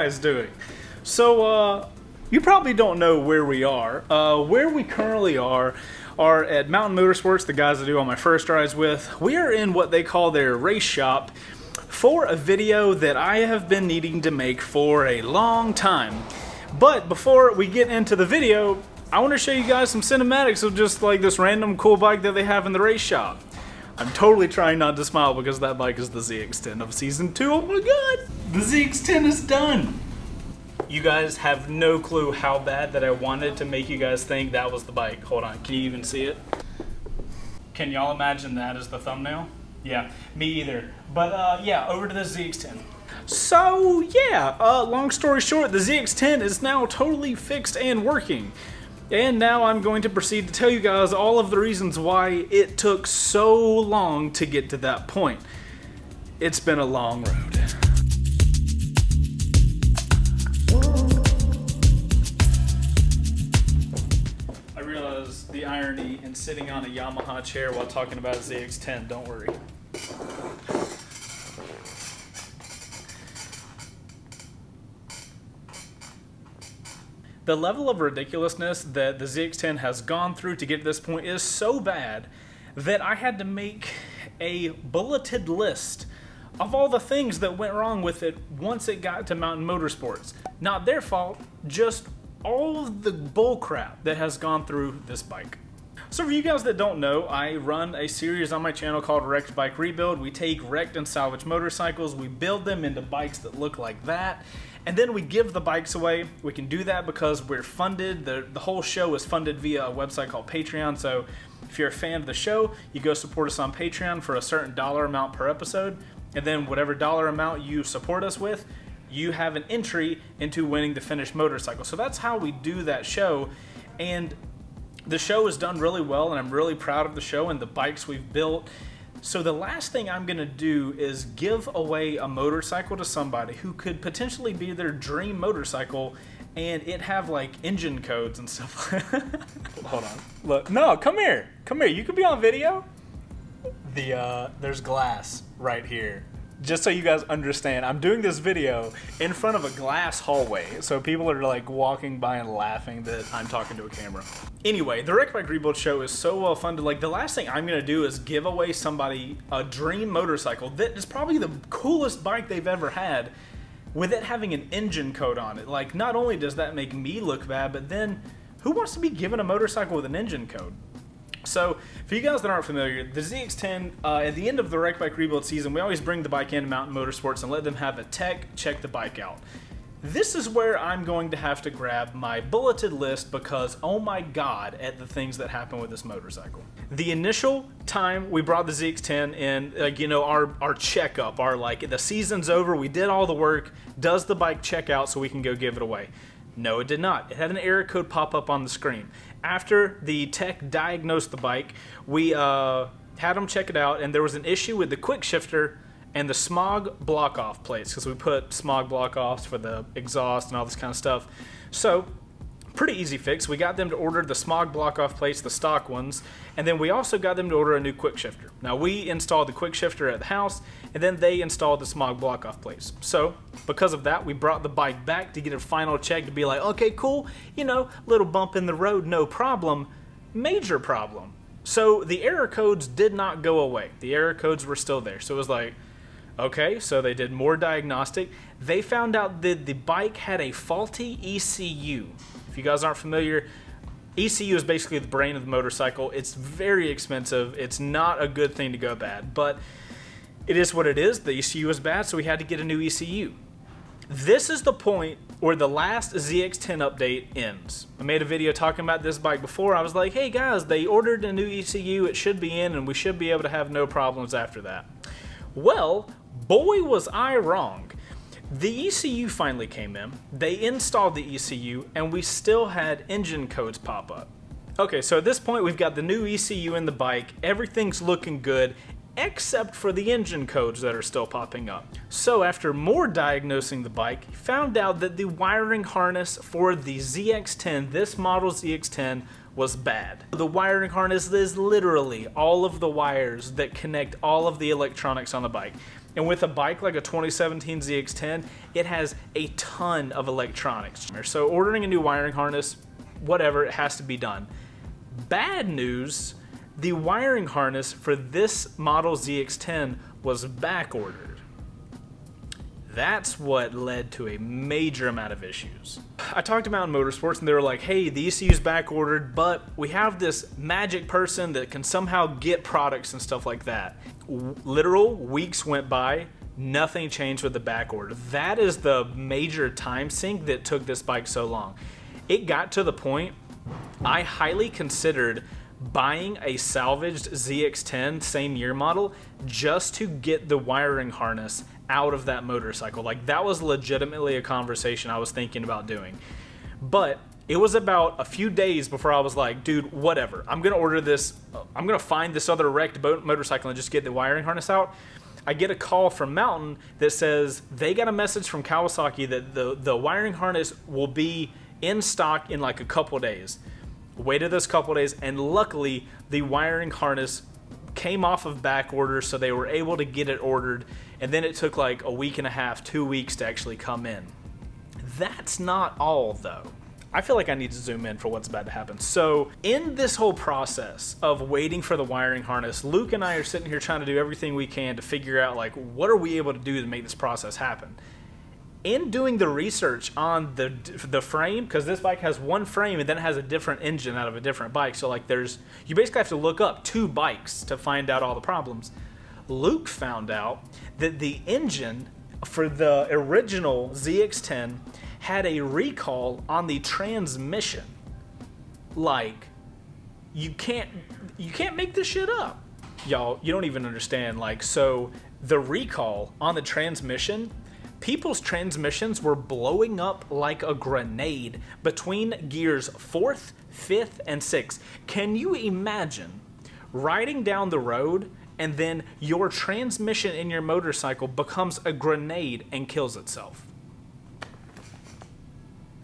guys doing? So, you probably don't know where we are. Where we currently are at Mountain Motorsports, the guys I do all my first rides with. We are in what they call their race shop for a video that I have been needing to make for a long time. But before we get into the video, I want to show you guys some cinematics of just like this random cool bike that they have in the race shop. I'm totally trying not to smile because that bike is the ZX10 of Season 2. Oh my god! The ZX10 is done! You guys have no clue how bad that I wanted to make you guys think that was the bike. Hold on, can you even see it? Can y'all imagine that as the thumbnail? Yeah, me either. But yeah, over to the ZX10. So yeah, long story short, the ZX10 is now totally fixed and working. And now I'm going to proceed to tell you guys all of the reasons why it took so long to get to that point. It's been a long road. I realize the irony in sitting on a Yamaha chair while talking about ZX10, don't worry. The level of ridiculousness that the ZX10 has gone through to get to this point is so bad that I had to make a bulleted list of all the things that went wrong with it once it got to Mountain Motorsports. Not their fault, just all of the bullcrap that has gone through this bike. So for you guys that don't know, I run a series on my channel called Wrecked Bike Rebuild. We take wrecked and salvaged motorcycles, we build them into bikes that look like that, and then we give the bikes away. We can do that because we're funded. The whole show is funded via a website called Patreon. So if you're a fan of the show, you go support us on Patreon for a certain dollar amount per episode. And then whatever dollar amount you support us with, you have an entry into winning the finished motorcycle. So that's how we do that show. And the show is done really well, and I'm really proud of the show and the bikes we've built. So the last thing I'm going to do is give away a motorcycle to somebody who could potentially be their dream motorcycle and it have like engine codes and stuff. Hold on. Look. No, come here. Come here. You could be on video. There's glass right here. Just so you guys understand, I'm doing this video in front of a glass hallway, so people are like walking by and laughing that I'm talking to a camera. Anyway, the Wrecked Bike Rebuild show is so well funded. Like, the last thing I'm gonna do is give away somebody a dream motorcycle that is probably the coolest bike they've ever had, with it having an engine code on it. Like, not only does that make me look bad, but then who wants to be given a motorcycle with an engine code? So, for you guys that aren't familiar, the ZX10, at the end of the Wrecked Bike Rebuild season, we always bring the bike into Mountain Motorsports and let them have a tech check the bike out. This is where I'm going to have to grab my bulleted list because, oh my god, at the things that happen with this motorcycle. The initial time we brought the ZX10 in, like, you know, our checkup, the season's over, we did all the work, does the bike check out so we can go give it away? No, it did not. It had an error code pop up on the screen. After the tech diagnosed the bike, we had them check it out, and there was an issue with the quick shifter and the smog block-off plates, because we put smog block-offs for the exhaust and all this kind of stuff. So, pretty easy fix. We got them to order the smog block-off plates, the stock ones, and then we also got them to order a new quick shifter. Now, we installed the quick shifter at the house, and then they installed the smog block-off plates. So, because of that, we brought the bike back to get a final check to be like, okay, cool, you know, little bump in the road, no problem. Major problem. So, the error codes did not go away. The error codes were still there. So, it was like, okay, so they did more diagnostic. They found out that the bike had a faulty ECU. If you guys aren't familiar, ECU is basically the brain of the motorcycle. It's very expensive. It's not a good thing to go bad, but it is what it is. The ECU is bad, so we had to get a new ECU. This is the point where the last ZX10 update ends. I made a video talking about this bike before. I was like, hey guys, they ordered a new ECU. It should be in, and we should be able to have no problems after that. Well, boy was I wrong. The ECU finally came in, they installed the ECU, and we still had engine codes pop up. Okay, so at this point we've got the new ECU in the bike, everything's looking good, except for the engine codes that are still popping up. So after more diagnosing the bike, found out that the wiring harness for the ZX10, this model ZX10, was bad. The wiring harness is literally all of the wires that connect all of the electronics on the bike. And with a bike like a 2017 ZX10, it has a ton of electronics. So ordering a new wiring harness, whatever, it has to be done. Bad news, the wiring harness for this model ZX10 was back ordered. That's what led to a major amount of issues. I talked to Mountain Motorsports and they were like, hey, the ECU's back ordered, but we have this magic person that can somehow get products and stuff like that. Literal weeks went by, nothing changed with the back order. That is the major time sink that took this bike so long. It got to the point I highly considered buying a salvaged ZX10 same year model just to get the wiring harness out of that motorcycle. Like, that was legitimately a conversation I was thinking about doing. But it was about a few days before I was like, dude, whatever. I'm going to order this. I'm going to find this other wrecked motorcycle and just get the wiring harness out. I get a call from Mountain that says they got a message from Kawasaki that the wiring harness will be in stock in like a couple days. Waited this couple days, and luckily the wiring harness came off of back order, so they were able to get it ordered, and then it took like a week and a half, 2 weeks to actually come in. That's not all though. I feel like I need to zoom in for what's about to happen. So in this whole process of waiting for the wiring harness, Luke and I are sitting here trying to do everything we can to figure out like, what are we able to do to make this process happen? In doing the research on the frame, because this bike has one frame and then it has a different engine out of a different bike, so like you basically have to look up two bikes to find out all the problems. Luke found out that the engine for the original ZX10 had a recall on the transmission. Like, you can't make this shit up. Y'all, you don't even understand. Like, so the recall on the transmission, people's transmissions were blowing up like a grenade between gears 4th, 5th, and 6th. Can you imagine riding down the road and then your transmission in your motorcycle becomes a grenade and kills itself?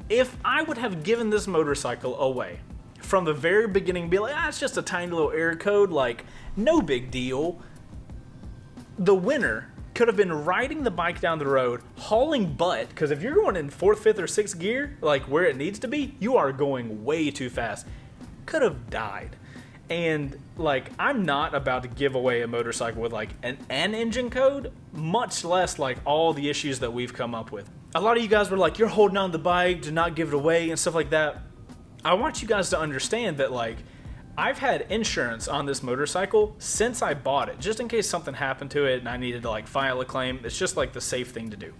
If I would have given this motorcycle away from the very beginning, be like, it's just a tiny little error code, like, no big deal, the winner could have been riding the bike down the road, hauling butt, because if you're going in 4th, 5th, or 6th gear, like where it needs to be, you are going way too fast. Could have died. And like, I'm not about to give away a motorcycle with like an engine code, much less like all the issues that we've come up with. A lot of you guys were like, you're holding on to the bike, do not give it away and stuff like that. I want you guys to understand that like, I've had insurance on this motorcycle since I bought it, just in case something happened to it and I needed to like file a claim. It's just like the safe thing to do.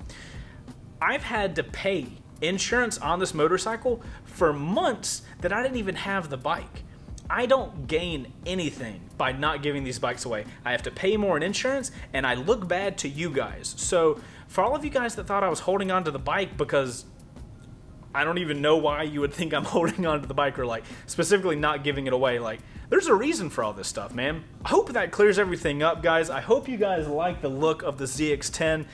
I've had to pay insurance on this motorcycle for months that I didn't even have the bike. I don't gain anything by not giving these bikes away. I have to pay more in insurance, and I look bad to you guys. So for all of you guys that thought I was holding on to the bike because I don't even know why you would think I'm holding on to the bike or like specifically not giving it away, like there's a reason for all this stuff, man. I hope that clears everything up, guys. I hope you guys like the look of the ZX10.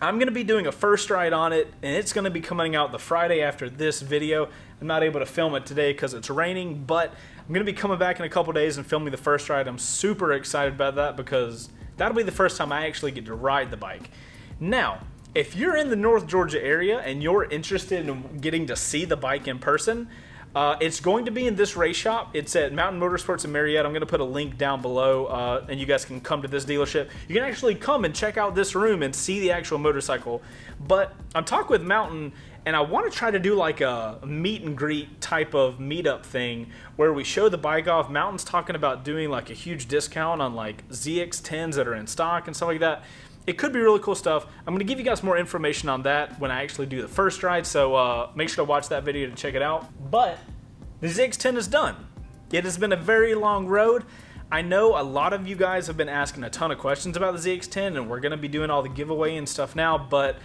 I'm going to be doing a first ride on it, and it's going to be coming out the Friday after this video. I'm not able to film it today because it's raining, but I'm going to be coming back in a couple days and filming the first ride. I'm super excited about that because that'll be the first time I actually get to ride the bike. Now, if you're in the North Georgia area and you're interested in getting to see the bike in person, it's going to be in this race shop. It's at Mountain Motorsports in Marietta. I'm going to put a link down below, and you guys can come to this dealership. You can actually come and check out this room and see the actual motorcycle. But I'm talking with Mountain, and I want to try to do like a meet and greet type of meetup thing where we show the bike off. Mountain's talking about doing like a huge discount on like ZX10s that are in stock and stuff like that. It could be really cool stuff. I'm going to give you guys more information on that when I actually do the first ride, so make sure to watch that video to check it out. But the ZX10 is done. It has been a very long road. I know a lot of you guys have been asking a ton of questions about the ZX10, and we're going to be doing all the giveaway and stuff now, but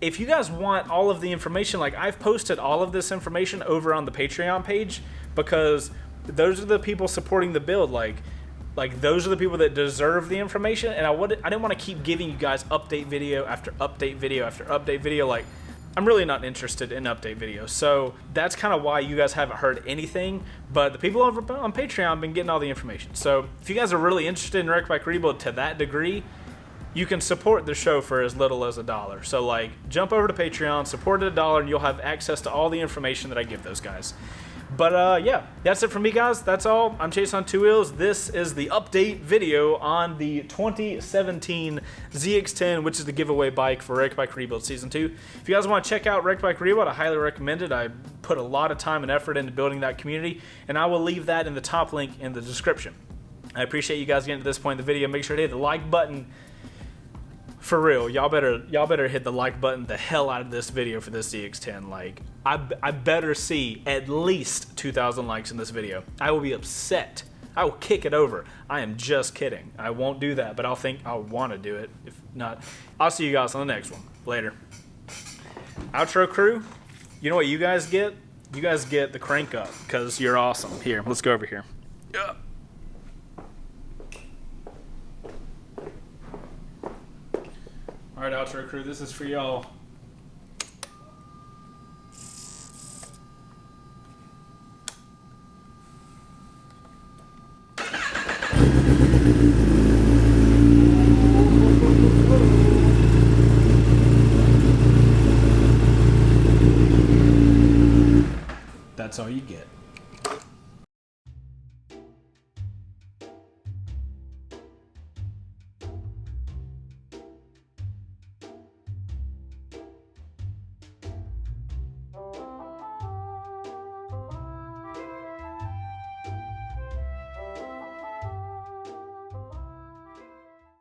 if you guys want all of the information, like I've posted all of this information over on the Patreon page because those are the people supporting the build. Like those are the people that deserve the information, and I didn't want to keep giving you guys update video after update video after update video. Like, I'm really not interested in update videos, so that's kind of why you guys haven't heard anything, but the people over on Patreon have been getting all the information. So if you guys are really interested in Wreck Bike Rebuild to that degree, you can support the show for as little as $1. So like, jump over to Patreon, support at $1, and you'll have access to all the information that I give those guys. But yeah, that's it from me, guys. That's all. I'm Chaseontwowheels. This is the update video on the 2017 ZX10, which is the giveaway bike for Wrecked Bike Rebuild Season 2. If you guys want to check out Wrecked Bike Rebuild, I highly recommend it. I put a lot of time and effort into building that community, and I will leave that in the top link in the description. I appreciate you guys getting to this point in the video. Make sure to hit the like button. For real, y'all better hit the like button the hell out of this video for this ZX10. Like, I better see at least 2,000 likes in this video. I will be upset. I will kick it over. I am just kidding. I won't do that, but I'll want to do it. If not, I'll see you guys on the next one. Later. Outro crew, you know what you guys get? You guys get the crank up, because you're awesome. Here, let's go over here. Yeah. All right, outro crew, this is for y'all.